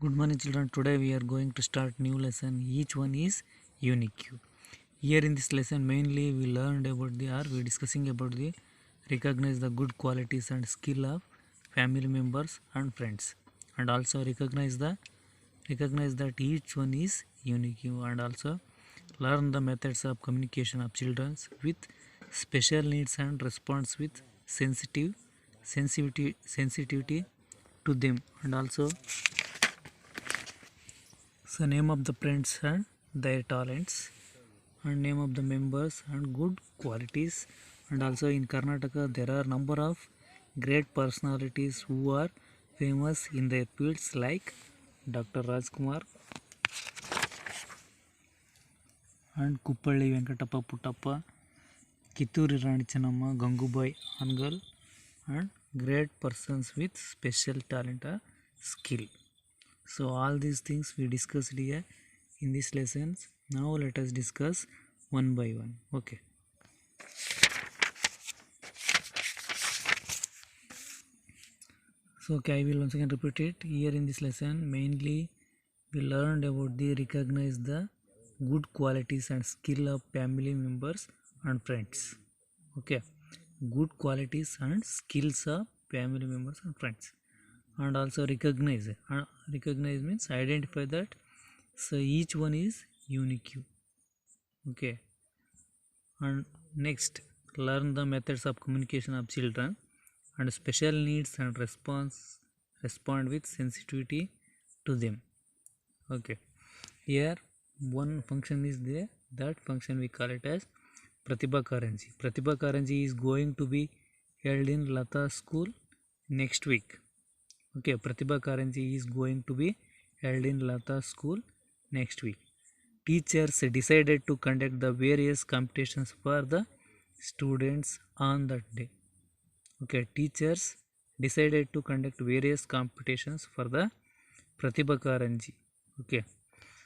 Good morning children. Today we are going to start new lesson. Each one is unique. Here in this lesson mainly we learned about we discussing about the recognize the good qualities and skill of family members and friends, and also recognize that each one is unique, and also learn the methods of communication of children with special needs and response with sensitivity to them, and also so name of the friends and their talents, and name of the members and good qualities. And also in Karnataka there are number of great personalities who are famous in their fields like Dr. Rajkumar and Kuppalli Venkatappa Puttappa, Kitturi Rani Chennamma, Gangubai Angal, and great persons with special talent or skill. So all these things we discussed here in these lessons. Now let us discuss one by one. Okay. So I will once again repeat it. Here in this lesson mainly we learned about the recognize the good qualities and skill of family members and friends. Okay. Good qualities and skills of family members and friends. And also recognize. Recognize means identify that so each one is unique. Okay. And next, learn the methods of communication of children and special needs and respond with sensitivity to them. Okay. Here one function is there. That function we call it as Pratibha Karanji. Pratibha Karanji is going to be held in Lata school next week. Okay, Pratibha Karanji is going to be held in Lata school next week. Teachers decided to conduct the various competitions for the students on that day. Okay, teachers decided to conduct various competitions for the Pratibha Karanji. Okay,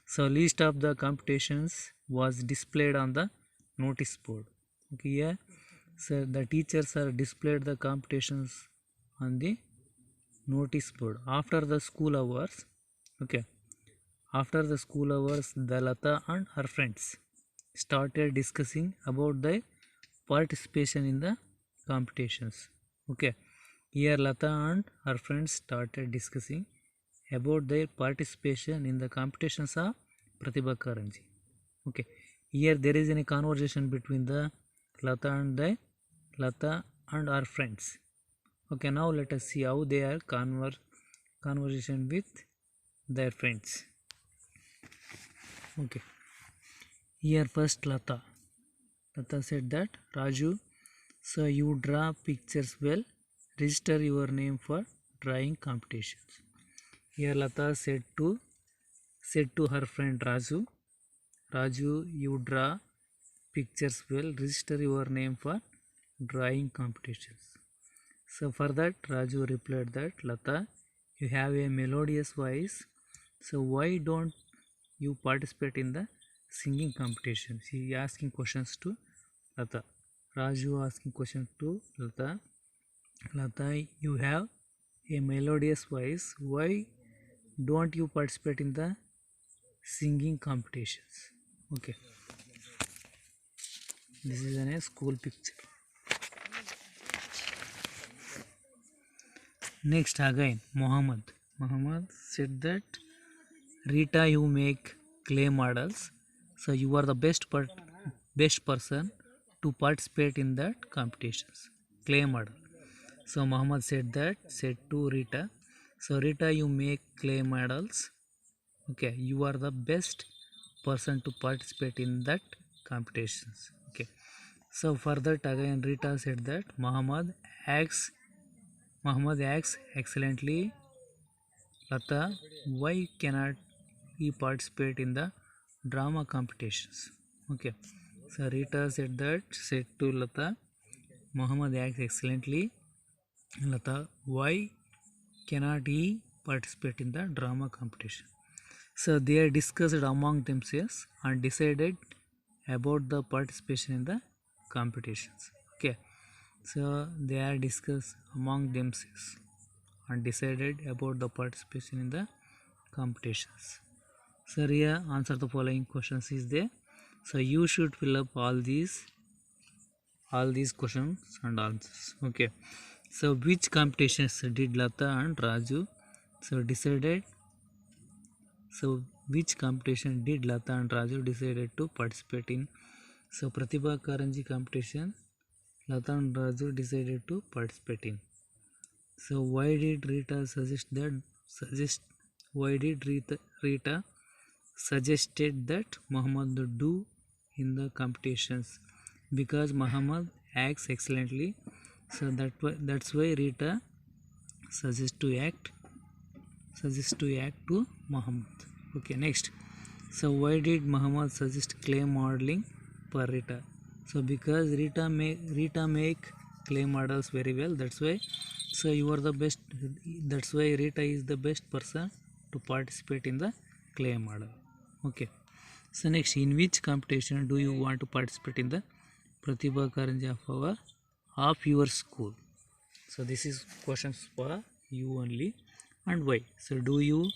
so list of the competitions was displayed on the notice board. Okay, yeah, so the teachers are displayed the competitions on the notice board after the school hours. Okay, after the school hours, the Lata and her friends started discussing about their participation in the competitions. Okay, here Lata and her friends started discussing about their participation in the competitions of Pratibha Karanji. Okay, here there is a conversation between the Lata and her friends. Okay, now let us see how they are conversation with their friends. Okay, here first Lata said that Raju, so you draw pictures well, register your name for drawing competitions. Here Lata said to her friend Raju, you draw pictures well, register your name for drawing competitions. So for that Raju replied that Lata, you have a melodious voice, so why don't you participate in the singing competition? She asking questions to Lata. Raju asking questions to Lata. Lata, you have a melodious voice. Why don't you participate in the singing competitions? Okay. This is a school picture. Next again, Muhammad said that Rita, you make clay models, so you are the best person to participate in that competitions. Clay model. So Muhammad said to Rita, so Rita, you make clay models. Okay, you are the best person to participate in that competitions. Okay. So for that again Rita said that acts excellently. Lata, why cannot he participate in the drama competitions? Okay. So Rita said to Lata, Muhammad acts excellently. Lata, why cannot he participate in the drama competition? So they discussed among themselves and decided about the participation in the competitions. Okay. So they are discussed among themselves and decided about the participation in the competitions. So here answer the following questions is there. So you should fill up all these questions and answers. Okay, so which competitions did Lata and Raju which competition did Lata and Raju decided to participate in? So Pratibha Karanji competition Lata and Raju decided to participate in. So why did Rita suggested that Muhammad do in the competitions? Because Muhammad acts excellently, so that's why Rita suggests to act to Muhammad. Okay, next. So why did Muhammad suggest clay modeling for Rita? So because Rita make clay models very well, that's why. So you are the best. That's why Rita is the best person to participate in the clay model. Okay. So next, in which competition do you want to participate in the Pratibha Karanji of your school? So this is questions for you only, and why? So do you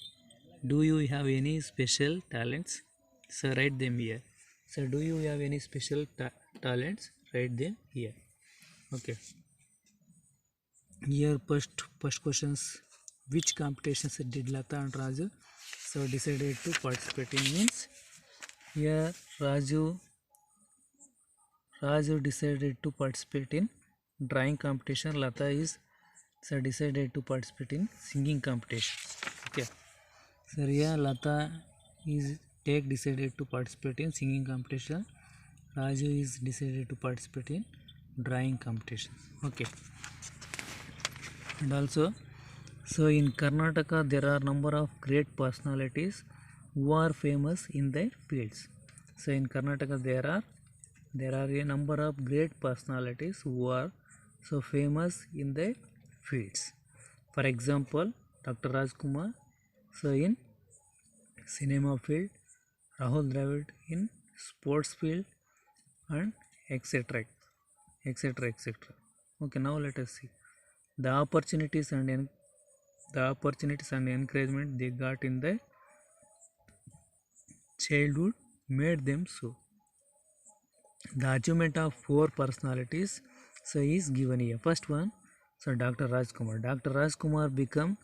have any special talents? So write them here. So do you have any special talents? Write them here. Okay. Here first questions. Which competitions did Lata and Raju so decided to participate in? Means here Raju decided to participate in drawing competition. Lata is decided to participate in singing competition. Okay. So here Lata is decided to participate in singing competition. Raju is decided to participate in drawing competition. Okay. And also, so in Karnataka there are number of great personalities who are famous in their fields. So in Karnataka there are a number of great personalities who are so famous in their fields. For example, Dr. Rajkumar, so in cinema field, Rahul Dravid in sports field, and etc. etc. Okay, now let us see the opportunities and encouragement they got in their childhood made them so. The achievement of 4 personalities so is given here. First one, so Dr. Rajkumar. Dr. Rajkumar become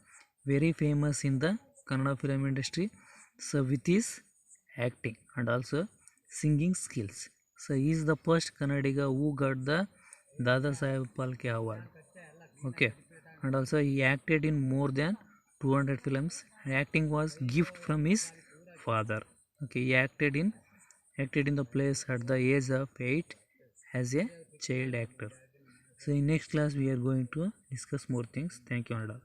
very famous in the Kannada film industry, so with his acting and also singing skills. So he is the first Kannadiga who got the Dada Saheb Phalke award. Okay, and also he acted in more than 200 films. Acting was gift from his father. Okay, he acted in the plays at the age of 8 as a child actor. So in next class we are going to discuss more things. Thank you and all.